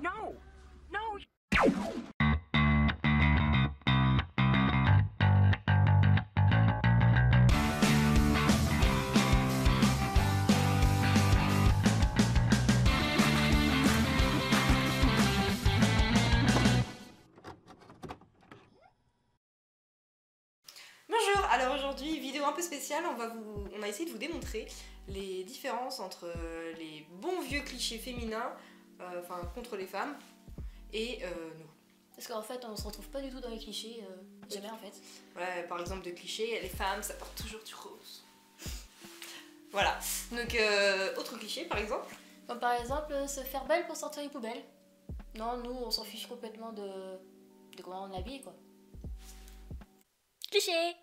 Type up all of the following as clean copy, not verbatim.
No! No! Bonjour, alors aujourd'hui, vidéo un peu spéciale, on a essayé de vous démontrer les différences entre les bons vieux clichés féminins, enfin contre les femmes, et nous. Parce qu'en fait, on se retrouve pas du tout dans les clichés, jamais en fait. Voilà, par exemple de clichés, les femmes ça porte toujours du rose. Voilà, donc autre cliché par exemple. Comme par exemple, se faire belle pour sortir les poubelles. Non, nous, on s'en fiche complètement de comment on est habillé, quoi. Cliché.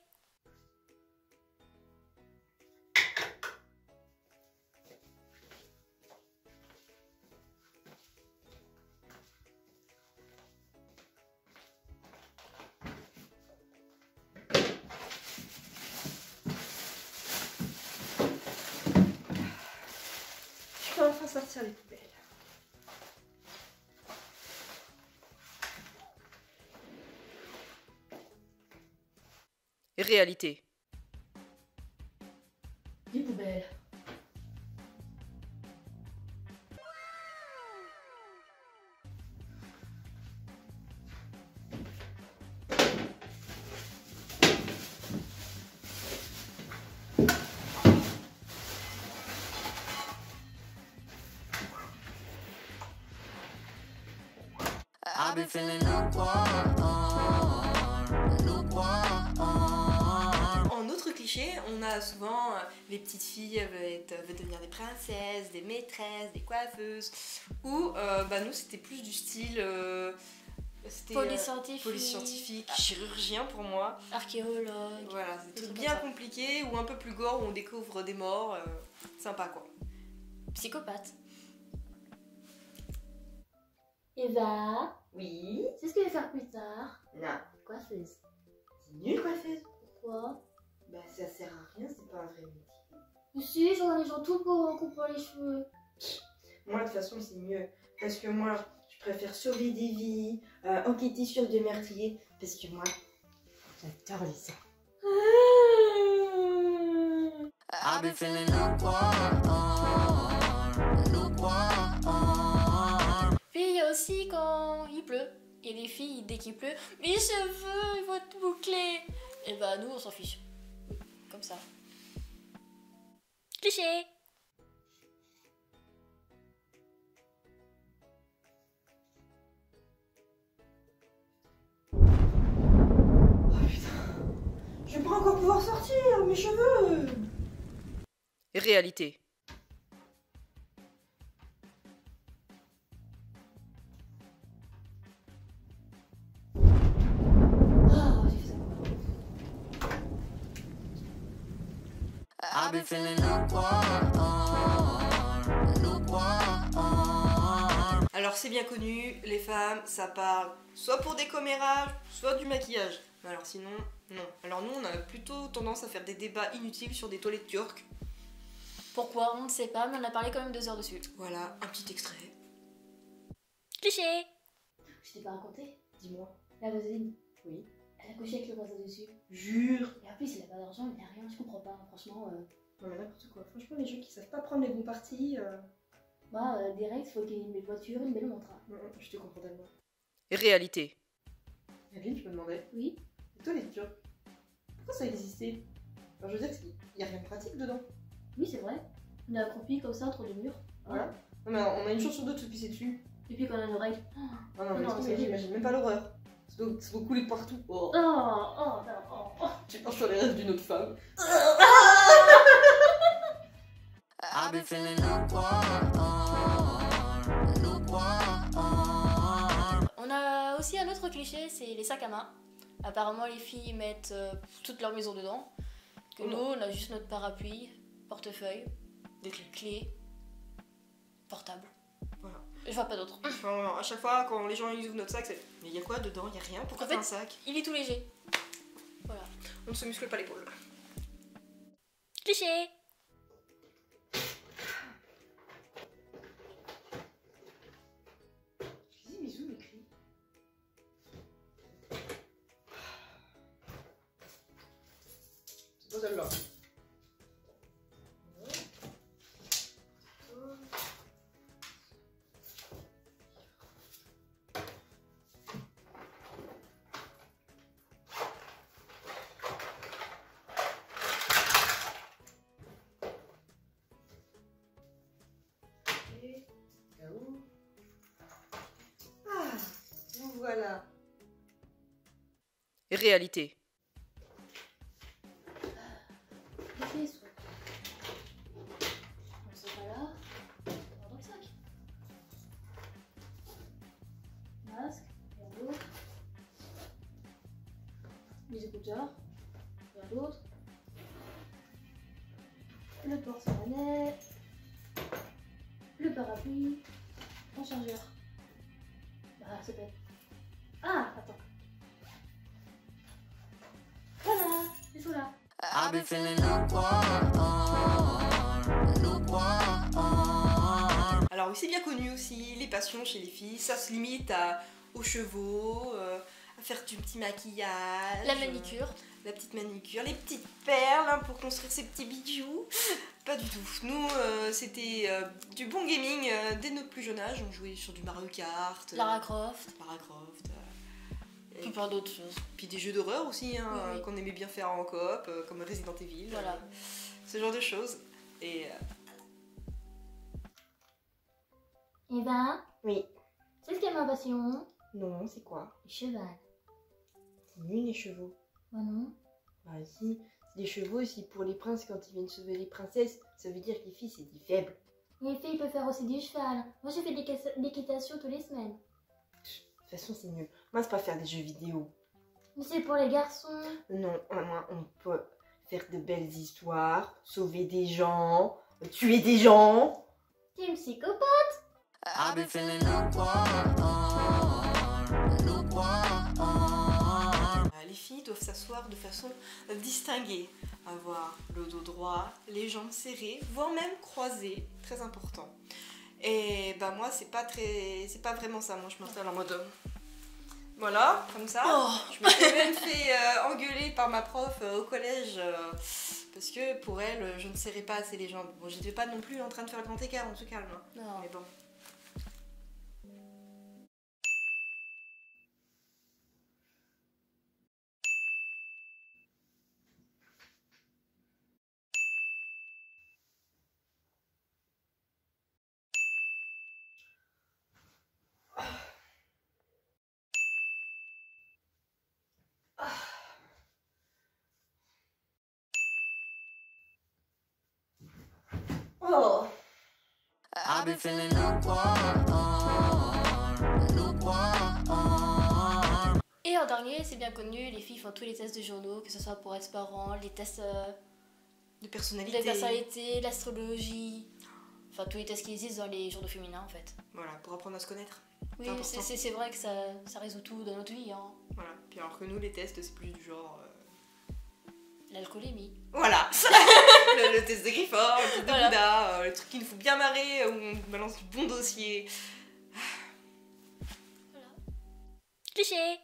Je peux enfin sortir les poubelles. Réalité. Les poubelles. I've been feeling lukewarm. En autre cliché, on a souvent les petites filles veulent devenir des princesses, des maîtresses, des coiffeuses. Ou nous c'était plus du style Police scientifique. police scientifique, chirurgien pour moi. Archéologue. Voilà, c'est des tout trucs bien comme ça. compliqué ou un peu plus gore où on découvre des morts. Sympa quoi. Psychopathe. Eva, Oui. c'est ce que je vais faire plus tard. Non. Coiffeuse. C'est nul coiffeuse. Pourquoi? Bah ça sert à rien, c'est pas un vrai métier. Je suis, j'en ai gens tout pour en coupant les cheveux. Moi de toute façon c'est mieux. Parce que moi je préfère sauver des vies, enquêter sur des meurtriers. Parce que moi j'adore les ça. I've been feeling lukewarm. Puis il y a aussi quand il pleut. Et les filles, dès qu'il pleut, mes cheveux, ils vont être bouclés. Et bah nous, on s'en fiche. Comme ça. Cliché. Oh putain, je vais pas encore pouvoir sortir mes cheveux. Réalité. Ah, j'ai fait ça. I've been feeling lukewarm. Alors c'est bien connu, les femmes ça parle soit pour des commérages, soit du maquillage. Mais alors sinon, non. Alors nous on a plutôt tendance à faire des débats inutiles sur des toilettes turques. Pourquoi? On ne sait pas, mais on a parlé quand même 2 heures dessus. Voilà, un petit extrait. Cliché. Je t'ai pas raconté. Dis-moi. La voisine, Oui. elle a couché avec le voisin dessus. Jure. Et en plus, elle a pas d'argent, il n'y a rien, je comprends pas. Franchement, Non mais n'importe quoi. Franchement les gens qui savent pas prendre les bons partis, moi, direct, il faut qu'il y ait une belle voiture, une belle montre. je te comprends tellement. Réalité. Adeline, je me demandais, Oui. les toilettes turques, pourquoi ça existait? Alors je veux dire qu'il y a rien de pratique dedans. Oui, c'est vrai. On est accroupi comme ça entre deux murs. Voilà. Non mais on a une chance sur deux de se pisser dessus. Et puis qu'on a une oreille. Ah non mais Non, c'est c'est- j'imagine même pas l'horreur. Ça doit couler partout. Oh. Oh, oh, non, oh, oh. Tu penses sur les rêves d'une autre femme. I've been feeling lukewarm. On a aussi un autre cliché, c'est les sacs à main. Apparemment, les filles mettent toute leur maison dedans. Que Oh nous, non. on a juste notre parapluie, portefeuille, des clés, portable. Voilà. Je vois pas d'autre. Enfin, à chaque fois quand les gens ils ouvrent notre sac, c'est mais il y a quoi dedans? Il y a rien. Pourquoi En c'est fait- un sac? Il est tout léger. Voilà. On ne se muscle pas l'épaule. Cliché. Pas celle-là. Voilà. Réalité. Les pièces. Elles sont pas là. On va dans le sac. Masque, rien d'autre. Les écouteurs, rien d'autre. Le porte-monnaie. Le parapluie. Un chargeur. Bah, c'est bête. Ah, attends. Voilà, ils sont là. I've been feeling lukewarm. Alors oui, c'est bien connu aussi, les passions chez les filles, ça se limite aux chevaux, à faire du petit maquillage. La manicure. La petite manicure, les petites perles hein, pour construire ces petits bijoux. Pas du tout. Nous, c'était du bon gaming dès notre plus jeune âge. On jouait sur du Mario Kart, Lara Croft. et Puis plein d'autres choses. puis des jeux d'horreur aussi hein, Oui. qu'on aimait bien faire en coop, comme Resident Evil. Voilà. Ce genre de choses. Et Eh ben, oui. c'est ce qu'est ma passion. Non, c'est quoi? Les chevals. C'est nul les chevaux. Bah non. Bah si, c'est des chevaux aussi pour les princes quand ils viennent sauver les princesses. Ça veut dire que les filles c'est des faibles. Les filles peuvent faire aussi du cheval. Moi, je fais de l'équitation tous les semaines. De toute façon c'est nul. Moi c'est pas faire des jeux vidéo. Mais c'est pour les garçons. Non, moi on peut faire de belles histoires, sauver des gens, tuer des gens. T'es une psychopathe. I've been feeling lukewarm. Les filles doivent s'asseoir de façon distinguée, avoir le dos droit, les jambes serrées, voire même croisées, très important. Et bah moi c'est pas vraiment ça, moi je m'installe en mode voilà, comme ça. Oh. Je me suis même fait engueuler par ma prof au collège parce que pour elle je ne serrais pas assez les jambes. Bon, j'étais pas non plus en train de faire le grand écart, on se calme. Hein. Non. Mais bon. Oh. I've been feeling lukewarm. Et en dernier, c'est bien connu, les filles font tous les tests de journaux, que ce soit pour être parents, les tests De de personnalité. personnalité, l'astrologie, enfin tous les tests qui existent dans les journaux féminins en fait. Voilà, pour apprendre à se connaître. Oui, C'est important. c'est vrai que ça résout tout dans notre vie, hein. Voilà. Puis alors que nous, les tests, c'est plus du genre. L'alcoolémie. Voilà le test de Grifford, le test de Voilà. Bouddha, le truc qui nous fout bien marrer, où on balance du bon dossier. Voilà. Cliché.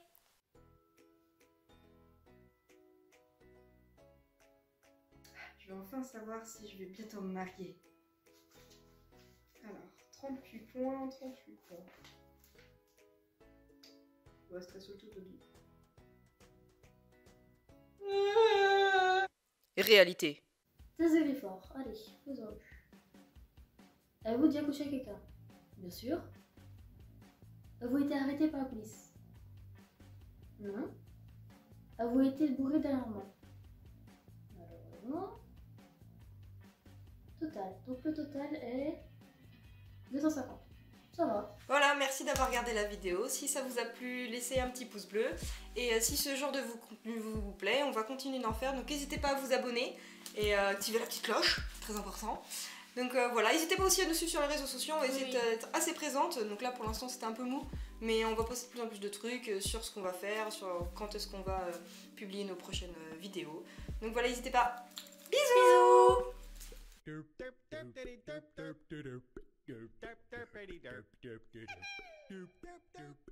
Je vais enfin savoir si je vais bientôt me marier. Alors, 38 points, 38 points. On va se passer tout au début. Réalité. Test de Grifford. Allez, faisons-le. Avez-vous déjà couché avec quelqu'un? Bien sûr. Avez-vous été arrêté par la police? Non. Avez-vous été bourré dernièrement? Malheureusement. Total. Donc le total est 250. Ça va. Voilà, merci d'avoir regardé la vidéo. Si ça vous a plu, laissez un petit pouce bleu. Et si ce genre de contenu vous plaît, on va continuer d'en faire. Donc n'hésitez pas à vous abonner et activer la petite cloche, très important. Donc voilà, n'hésitez pas aussi à nous suivre sur les réseaux sociaux, on va essayer d'être assez présente. Donc là pour l'instant c'était un peu mou, mais on va poster de plus en plus de trucs sur ce qu'on va faire, sur quand est-ce qu'on va publier nos prochaines vidéos. Donc voilà, n'hésitez pas. Bisous. Derp derp derp derp derp derp derp derp derp derp derp derp derp derp derp derp derp